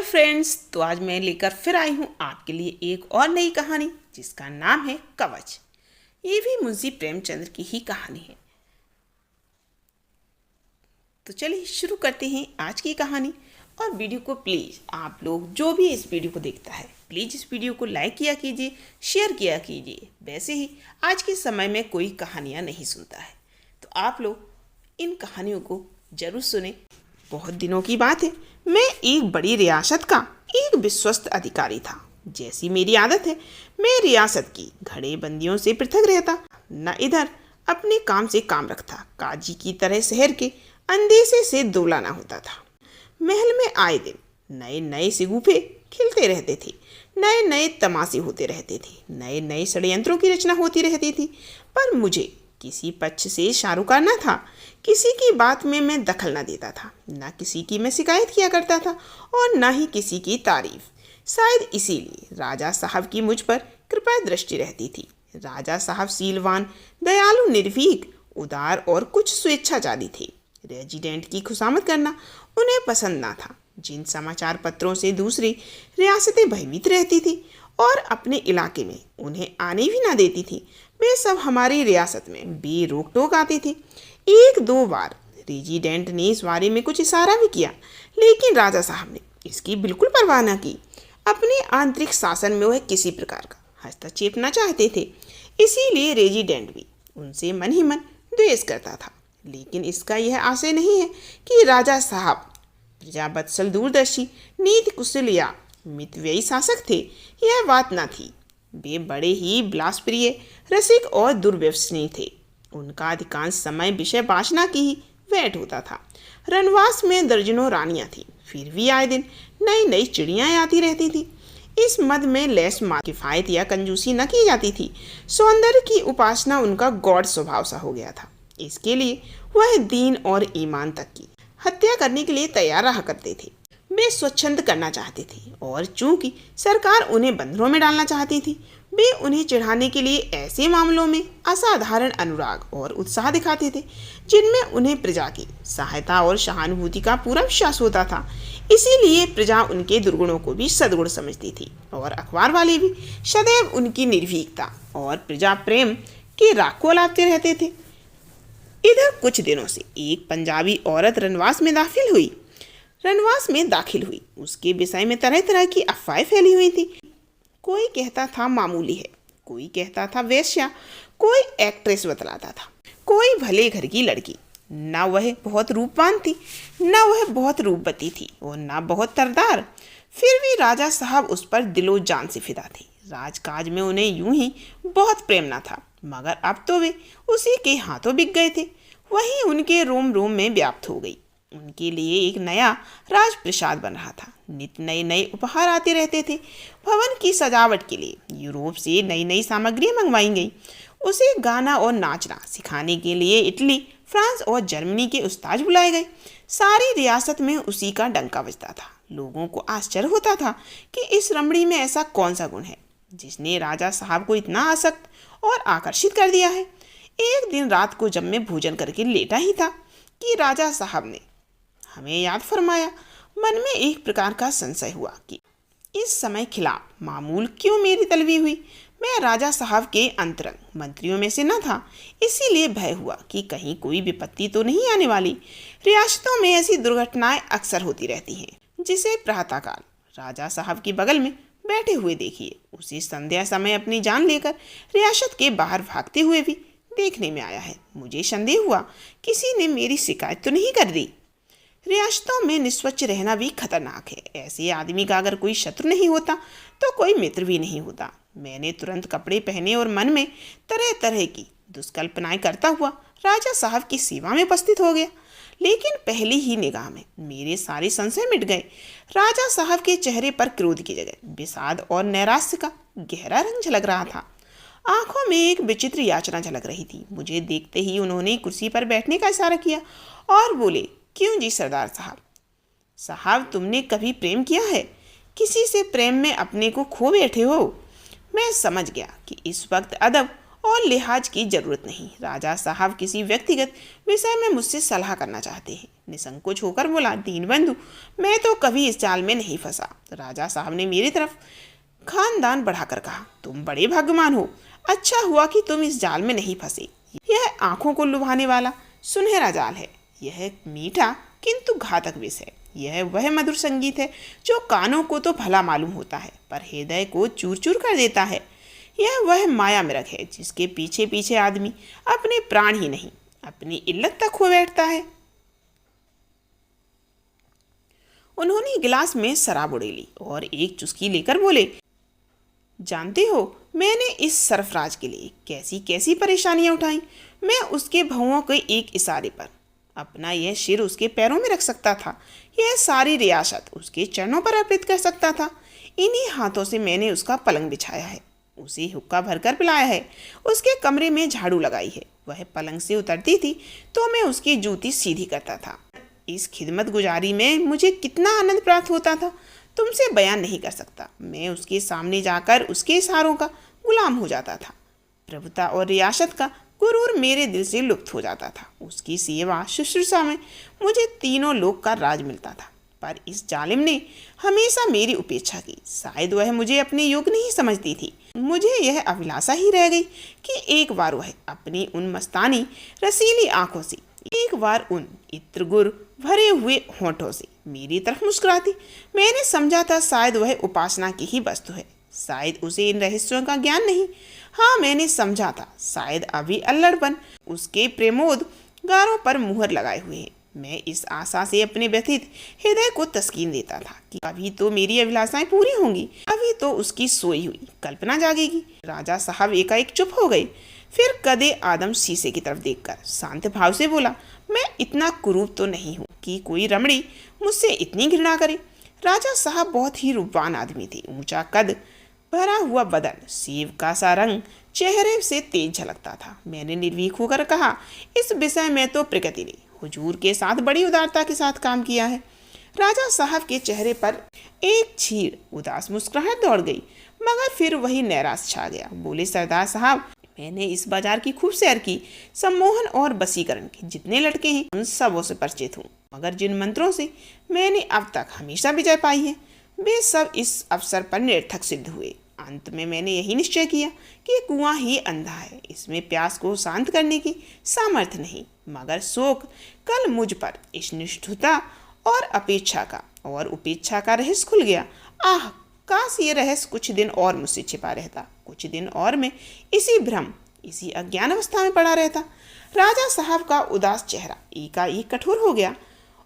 Friends, तो आज मैं लेकर फिर आई हूँ आपके लिए एक और नई कहानी जिसका नाम है कवच। ये भी मुंशी प्रेमचंद्र की ही कहानी है। तो चलिए शुरू करते हैं आज की कहानी। और वीडियो को प्लीज़ आप लोग जो भी इस वीडियो को देखता है प्लीज़ इस वीडियो को लाइक किया कीजिए, शेयर किया कीजिए। वैसे ही आज के समय में कोई कहानियाँ नहीं सुनता है, तो आप लोग इन कहानियों को ज़रूर सुने। बहुत दिनों की बात है, मैं एक बड़ी रियासत का एक विश्वस्त अधिकारी था। जैसी मेरी आदत है, मैं रियासत की घड़े बंदियों से पृथक रहता, न इधर अपने काम से काम रखता, काजी की तरह शहर के अंदेशे से दोलाना होता था। महल में आए दिन नए नए सिगुफे खिलते रहते थे, नए नए तमाशे होते रहते थे, नए नए षड्यंत्रों की रचना होती रहती थी। पर मुझे किसी पक्ष से शाहरुकार न था। किसी की बात में मैं दखल न देता था, न किसी की मैं शिकायत किया करता था और न ही किसी की तारीफ। शायद इसीलिए राजा साहब की मुझ पर कृपा दृष्टि रहती थी। राजा साहब शीलवान, दयालु, निर्भीक, उदार और कुछ स्वेच्छाचारी थे। रेजिडेंट की खुशामद करना उन्हें पसंद ना था। जिन समाचार पत्रों से दूसरी रियासतें भयभीत रहती थी और अपने इलाके में उन्हें आने भी ना देती थी, वे सब हमारी रियासत में बेरोक टोक आते थे। एक दो बार रेजिडेंट ने इस बारे में कुछ इशारा भी किया, लेकिन राजा साहब ने इसकी बिल्कुल परवाह न की। अपने आंतरिक शासन में वह किसी प्रकार का हस्तक्षेप न चाहते थे, इसीलिए रेजिडेंट भी उनसे मन ही मन द्वेष करता था। लेकिन इसका यह आशय नहीं है कि राजा साहब प्रजावत्सल, दूरदर्शी, नीति कुशल या मितव्ययी शासक थे। यह बात न थी। वे बड़े ही विलासप्रिय, रसिक और दुर्व्यसनी थे। उनका अधिकांश समय विषय वासना की ही वैट होता था। रनवास में दर्जनों रानियां थीं, फिर भी आए दिन नई नई चिड़ियाँ आती रहती थी। इस मद में लैस किफायत या कंजूसी न की जाती थी। सौंदर्य की उपासना उनका गॉड स्वभाव सा हो गया था। इसके लिए वह दीन और ईमान तक की हत्या करने के लिए तैयार रहा करते थे। वे स्वच्छंद करना चाहते थे और चूंकि सरकार उन्हें बंधनों में डालना चाहती थी, वे उन्हें चिढ़ाने के लिए ऐसे मामलों में असाधारण अनुराग और उत्साह दिखाते थे जिनमें उन्हें प्रजा की सहायता और सहानुभूति का पूरा विश्वास होता था। इसीलिए प्रजा उनके दुर्गुणों को भी सद्गुण समझती थी और अखबार वाले भी सदैव उनकी निर्भीकता और प्रजा प्रेम के राग को लाते रहते थे। इधर कुछ दिनों से एक पंजाबी औरत रनवास में दाखिल हुई। उसके विषय में तरह तरह की अफवाहें फैली हुई थी। कोई कहता था मामूली है, कोई कहता था वेश्या, कोई एक्ट्रेस बतलाता था, कोई भले घर की लड़की। न वह बहुत रूपवान थी, न वह बहुत रूपवती थी और न बहुत तरदार। फिर भी राजा साहब उस पर दिलो जान से फिदा थे। राजकाज में उन्हें यूं ही बहुत प्रेम न था, मगर अब तो वे उसी के हाथों बिक गए थे। वही उनके रोम रोम में व्याप्त हो गई। उनके लिए एक नया राजप्रसाद बन रहा था। नित नए नए उपहार आते रहते थे। भवन की सजावट के लिए यूरोप से नई नई सामग्रियां मंगवाई गई। उसे गाना और नाचना सिखाने के लिए इटली, फ्रांस और जर्मनी के उस्ताद बुलाए गए। सारी रियासत में उसी का डंका बजता था। लोगों को आश्चर्य होता था कि इस रमणी में ऐसा कौन सा गुण है जिसने राजा साहब को इतना आसक्त और आकर्षित कर दिया है। एक दिन रात को जब मैं भोजन करके लेटा ही था कि राजा साहब ने हमें याद फरमाया। मन में एक प्रकार का संशय हुआ कि इस समय खिलाफ मामूल क्यों मेरी तलवी हुई। मैं राजा साहब के अंतरंग मंत्रियों में से न था, इसीलिए भय हुआ कि कहीं कोई विपत्ति तो नहीं आने वाली। रियासतों में ऐसी दुर्घटनाएं अक्सर होती रहती हैं। जिसे प्रातःकाल राजा साहब के बगल में बैठे हुए देखिए, उसी संध्या समय अपनी जान लेकर रियासत के बाहर भागते हुए भी देखने में आया है। मुझे संदेह हुआ किसी ने मेरी शिकायत तो नहीं कर दी। रियासतों में निस्वच्छ रहना भी खतरनाक है। ऐसे आदमी का अगर कोई शत्रु नहीं होता तो कोई मित्र भी नहीं होता। मैंने तुरंत कपड़े पहने और मन में तरह तरह की दुष्कल्पनाएं करता हुआ राजा साहब की सेवा में उपस्थित हो गया। लेकिन पहली ही निगाह में मेरे सारे संशय मिट गए। राजा साहब के चेहरे पर क्रोध की जगह विषाद और नैराश्य का गहरा रंग झलक रहा था। आंखों में एक विचित्र याचना झलक रही थी। मुझे देखते ही उन्होंने कुर्सी पर बैठने का इशारा किया और बोले, क्यों जी सरदार साहब? साहब, तुमने कभी प्रेम किया है? किसी से प्रेम में अपने को खो बैठे हो? मैं समझ गया कि इस वक्त अदब और लिहाज की जरूरत नहीं। राजा साहब किसी व्यक्तिगत विषय में मुझसे सलाह करना चाहते हैं। निसंकोच होकर बोला, दीनबंधु, मैं तो कभी इस जाल में नहीं फंसा। राजा साहब ने मेरी तरफ खानदान बढ़ाकर कहा, तुम बड़े भाग्यवान हो। अच्छा हुआ कि तुम इस जाल में नहीं फंसे। यह आंखों को लुभाने वाला सुनहरा जाल है। यह मीठा किंतु घातक विष है। यह वह मधुर संगीत है जो कानों को तो भला मालूम होता है पर हृदय को चूर चूर कर देता है। यह वह माया मृग है जिसके पीछे पीछे आदमी अपने प्राण ही नहीं अपनी इल्लत तक खो बैठता है। उन्होंने गिलास में शराब उड़ेली और एक चुस्की लेकर बोले, जानते हो मैंने इस सरफराज के लिए कैसी कैसी परेशानियां उठाई। मैं उसके भौंहों के एक इशारे पर अपना यह सिर उसके पैरों में रख सकता था। यह सारी रियासत उसके चरणों पर अर्पित कर सकता था। इन्हीं हाथों से मैंने उसका पलंग बिछाया है, उसे हुक्का भरकर पिलाया है, उसके कमरे में झाड़ू लगाई है। वह पलंग से उतरती थी तो मैं उसकी जूती सीधी करता था। इस खिदमत गुजारी में मुझे कितना आनंद प्राप्त होता था तुमसे बयान नहीं कर सकता। मैं उसके सामने जाकर उसके इशारों का गुलाम हो जाता था। प्रभुता और रियासत का गुरूर मेरे दिल से लुप्त हो जाता था। उसकी सेवा शुश्रूषा में मुझे तीनों लोक का राज मिलता था। पर इस जालिम ने हमेशा मेरी उपेक्षा की। शायद वह मुझे अपने योग्य नहीं समझती थी। मुझे यह अभिलाषा ही रह गई कि एक बार वह अपनी उन मस्तानी रसीली आंखों से, एक बार उन इत्रगुर भरे हुए होठों से मेरी तरफ मुस्कुराती। मैंने समझा था शायद वह उपासना की ही वस्तु है, शायद उसे इन रहस्यों का ज्ञान नहीं। हाँ, मैंने समझा था शायद अभी अल्लड़पन उसके प्रेमोद गारों पर मुहर लगाए हुए है। मैं इस आशा से अपने व्यथित हृदय को तस्कीन देता था कि कभी तो मेरी अभिलाषाएं पूरी होंगी, कभी तो उसकी सोई हुई कल्पना जागेगी। राजा साहब एकाएक चुप हो गए। फिर कदे आदम शीशे की तरफ देखकर शांत भाव से बोला, मैं इतना कुरूप तो नहीं हूँ कि कोई रमणी मुझसे इतनी घृणा करे। राजा साहब बहुत ही रूपवान आदमी थे। ऊंचा कद, भरा हुआ बदन, सेब का सा रंग चेहरे से तेज झलकता था। मैंने निर्भीक होकर कहा, इस विषय में तो प्रकृति ने हुजूर के साथ बड़ी उदारता के साथ काम किया है। राजा साहब के चेहरे पर एक छीड़ उदास मुस्कुराहट दौड़ गई, मगर फिर वही नैराश छा गया। बोले, सरदार साहब, मैंने इस बाजार की खूब सैर की। सम्मोहन और वशीकरण के जितने लड़के हैं उन सबों से परिचित हूँ, मगर जिन मंत्रों से मैंने अब तक हमेशा विजय पाई है वे सब इस अवसर पर निरर्थक सिद्ध हुए। अंत में मैंने यही निश्चय किया कि कुआं ही अंधा है, इसमें प्यास को शांत करने की सामर्थ्य नहीं, मगर शोक कल मुझ पर इस निष्ठुरता और अपेक्षा का और उपेक्षा का रहस्य खुल गया। आह, काश ये रहस्य कुछ दिन और मुझसे छिपा रहता, कुछ दिन और मैं इसी भ्रम, इसी अज्ञान अवस्था में पड़ा रहता। राजा साहब का उदास चेहरा एकाएक कठोर हो गया।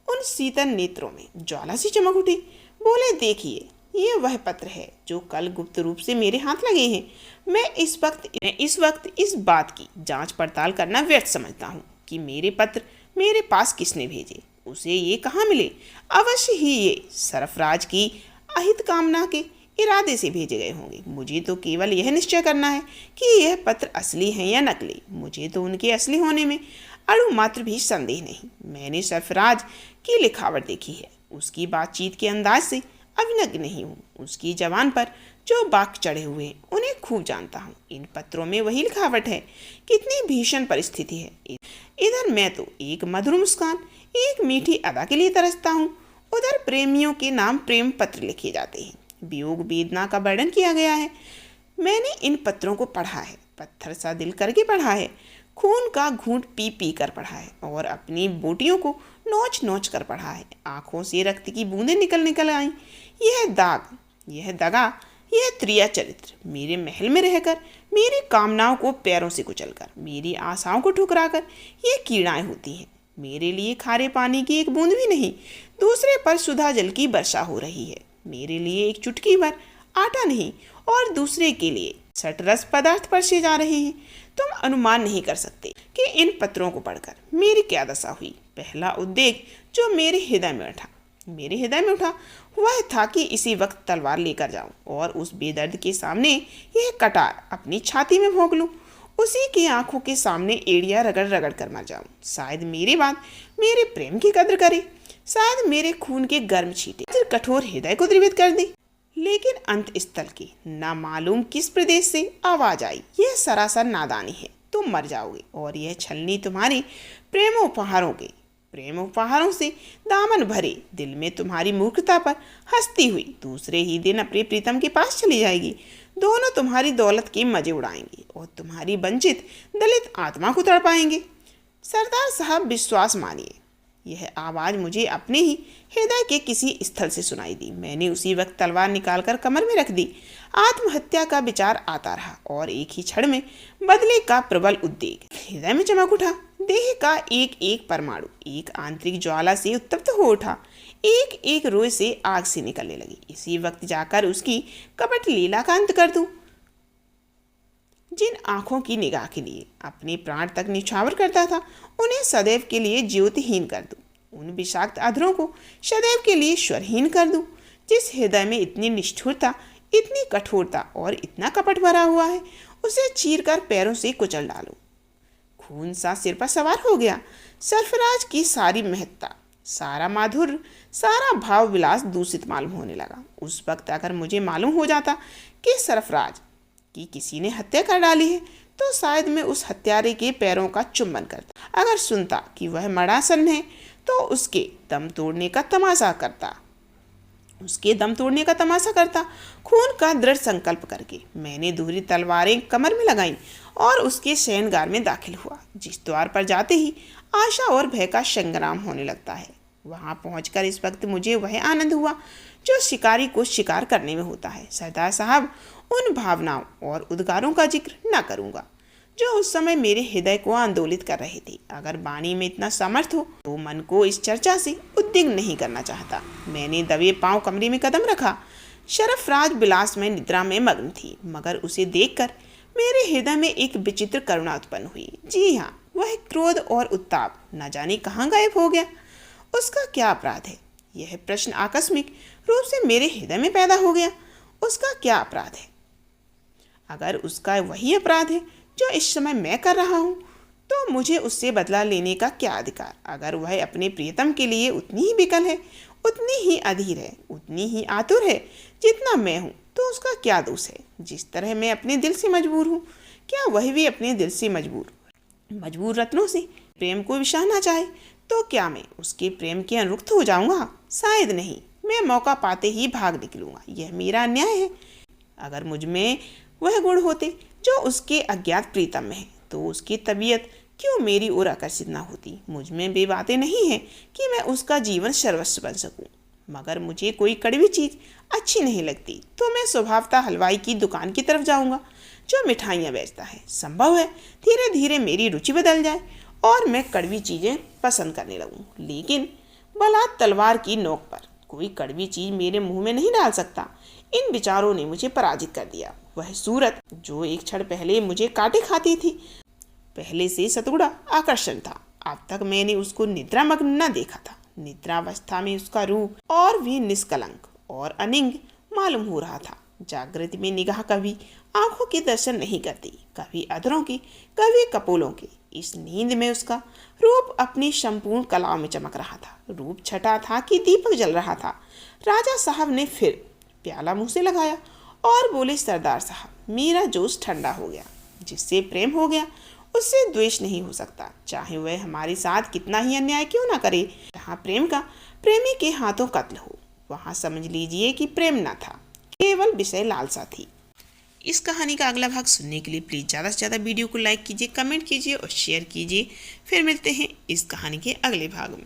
उन शीतल नेत्रों में ज्वाला सी चमक उठी। बोले, देखिए, ये वह पत्र है जो कल गुप्त रूप से मेरे हाथ लगे हैं। मैं इस वक्त इस बात की जांच पड़ताल करना व्यर्थ समझता हूँ कि मेरे पत्र मेरे पास किसने भेजे, उसे ये कहाँ मिले। अवश्य ही ये सरफराज की अहित कामना के इरादे से भेजे गए होंगे। मुझे तो केवल यह निश्चय करना है कि यह पत्र असली हैं या नकली। मुझे तो उनके असली होने में अणु मात्र भी संदेह नहीं। मैंने सरफराज की लिखावट देखी है, उसकी बातचीत के अंदाज से अभिज्ञ नहीं हूँ। उसकी जबान पर जो बाक चढ़े हुए हैं उन्हें खूब जानता हूँ। इन पत्रों में वही लिखावट है। कितनी भीषण परिस्थिति है। इधर मैं तो एक मधुर मुस्कान, एक मीठी अदा के लिए तरसता हूँ, उधर प्रेमियों के नाम प्रेम पत्र लिखे जाते हैं, वियोग वेदना का वर्णन किया गया है। मैंने इन पत्रों को पढ़ा है, पत्थर सा दिल करके पढ़ा है, खून का घूंट पी पी कर पढ़ा है और अपनी बोटियों को नोच नोच कर पढ़ा है। आंखों से रक्त की बूंदें निकल आई। यह दाग, यह दगा, यह त्रिया चरित्र मेरे महल में रहकर, मेरी कामनाओं को पैरों से कुचलकर, मेरी आशाओं को ठुकराकर ये कीड़ाएं होती हैं। मेरे लिए खारे पानी की एक बूंद भी नहीं, दूसरे पर सुधा जल की वर्षा हो रही है। मेरे लिए एक चुटकी भर आटा नहीं और दूसरे के लिए सटरस पदार्थ परसे जा रहे हैं। तुम अनुमान नहीं कर सकते कि इन पत्रों को पढ़कर मेरी क्या दशा हुई। पहला उद्वेग जो मेरे हृदय में उठा वह था कि इसी वक्त तलवार लेकर जाऊं और उस बेदर्द के सामने यह कटार अपनी छाती में भोंक लूं, उसी की आंखों के सामने एड़िया रगड़ रगड़ कर मर जाऊं। शायद मेरी बात मेरे प्रेम की कद्र करे, शायद मेरे खून के गर्म छींटे कठोर हृदय को द्रवित कर दे। लेकिन अंत स्थल के न मालूम किस प्रदेश से आवाज आई, यह सरासर नादानी है, तुम मर जाओगे। और यह छलनी तुम्हारे प्रेम उपहारों से दामन भरे दिल में तुम्हारी मूर्खता पर हंसती हुई दूसरे ही दिन अपने प्रीतम के पास चली जाएगी। दोनों तुम्हारी दौलत के मजे उड़ाएंगे और तुम्हारी वंचित दलित आत्मा को तड़पाएंगे। सरदार साहब, विश्वास मानिए, यह आवाज़ मुझे अपने ही हृदय के किसी स्थल से सुनाई दी। मैंने उसी वक्त तलवार निकालकर कमर में रख दी। आत्महत्या का विचार आता रहा और एक ही क्षण में बदले का प्रबल उद्वेग हृदय में चमक उठा। देह का एक एक परमाणु एक आंतरिक ज्वाला से उत्तप्त हो उठा, एक एक रोए से आग से निकलने लगी। इसी वक्त जाकर उसकी कपट लीला का अंत कर दूं। जिन आंखों की निगाह के लिए अपने प्राण तक निछावर करता था, उन्हें सदैव के लिए ज्योतिहीन कर दूं। उन विषाक्त अधरों को सदैव के लिए स्वरहीन कर दूं। जिस हृदय में इतनी निष्ठुरता, इतनी कठोरता और इतना कपट भरा हुआ है, उसे चीरकर पैरों से कुचल डालूं। खून सा सिर पर सवार हो गया। सरफराज की सारी महत्ता, सारा माधुर्य, सारा भाव विलास दूषित मालूम होने लगा। उस वक्त अगर मुझे मालूम हो जाता कि सरफराज की किसी ने हत्या कर डाली है, तो शायद मैं उस हत्यारे के पैरों का चुंबन करता। अगर सुनता कि वह मरासन है, तो उसके दम तोड़ने का तमाशा करता। खून का दृढ़ संकल्प करके मैंने दूरी तलवारें कमर में लगाईं और उसके शयनगार में दाखिल हुआ। जिस द्वार पर जाते ही आशा और भय का संग्राम होने लगता है, वहां पहुंचकर इस वक्त मुझे वह आनंद हुआ जो शिकारी को शिकार करने में होता है। सरदार साहब, उन भावनाओं और उद्गारों का जिक्र न करूंगा जो उस समय मेरे हृदय को आंदोलित कर रहे थे। अगर वाणी में इतना सामर्थ्य हो तो मन को इस चर्चा से उद्विग्न नहीं करना चाहता। मैंने दबे पांव कमरे में कदम रखा। सरफराज विलास में निद्रा में मग्न थी, मगर उसे देखकर मेरे हृदय में एक विचित्र करुणा उत्पन्न हुई। जी हाँ, वह क्रोध और उत्ताप न जाने कहाँ गायब हो गया। उसका क्या अपराध है? यह प्रश्न आकस्मिक रूप से मेरे हृदय में पैदा हो गया। उसका क्या अपराध है? अगर उसका वही अपराध है जो इस समय मैं कर रहा हूँ, तो मुझे उससे बदला लेने का क्या अधिकार? अगर वह अपने प्रियतम के लिए उतनी ही विकल है, उतनी ही अधीर है, उतनी ही आतुर है जितना मैं हूँ, तो उसका क्या दोष है? जिस तरह मैं अपने दिल से मजबूर हूँ, क्या वह भी अपने दिल से मजबूर रत्नों से प्रेम को विशाना चाहे, तो क्या मैं उसके प्रेम के अनुरुक्त हो जाऊंगा? शायद नहीं, मैं मौका पाते ही भाग निकलूंगा। यह मेरा अन्याय है। अगर मुझ में वह गुण होते जो उसके अज्ञात प्रीतम में है, तो उसकी तबीयत क्यों मेरी ओर आकर्षित ना होती? मुझ में वे बातें नहीं है कि मैं उसका जीवन सर्वस्व बन सकूं। मगर मुझे कोई कड़वी चीज़ अच्छी नहीं लगती, तो मैं स्वभावतः हलवाई की दुकान की तरफ जाऊंगा जो मिठाइयाँ बेचता है। संभव है धीरे धीरे मेरी रुचि बदल जाए और मैं कड़वी चीज़ें पसंद करने लगूं। लेकिन बलात् तलवार की नोक पर कोई कड़वी चीज़ मेरे मुंह में नहीं डाल सकता। इन विचारों ने मुझे पराजित कर दिया। वह सूरत जो एक क्षण पहले मुझे काटे खाती थी, पहले से सतगुड़ा आकर्षण था। अब तक मैंने उसको निद्रामग्न न देखा था। निद्रावस्था में उसका रूप और भी निष्कलंक और अनिंग मालूम हो रहा था। जागृति में निगाह कभी आंखों के दर्शन नहीं करती, कभी अधरों की, कभी कपोलों की। इस नींद में उसका रूप अपनी संपूर्ण कलाओं में चमक रहा था। रूप छटा था कि दीपक जल रहा था। राजा साहब ने फिर प्याला मुंह से लगाया और बोले, सरदार साहब, मेरा जोश ठंडा हो गया। जिससे प्रेम हो गया उससे द्वेष नहीं हो सकता, चाहे वह हमारे साथ कितना ही अन्याय क्यों ना करे। जहाँ प्रेम का प्रेमी के हाथों कत्ल हो, वहाँ समझ लीजिए कि प्रेम न था, केवल विषय लालसा थी। इस कहानी का अगला भाग सुनने के लिए प्लीज़ ज़्यादा से ज़्यादा वीडियो को लाइक कीजिए, कमेंट कीजिए और शेयर कीजिए। फिर मिलते हैं इस कहानी के अगले भाग में।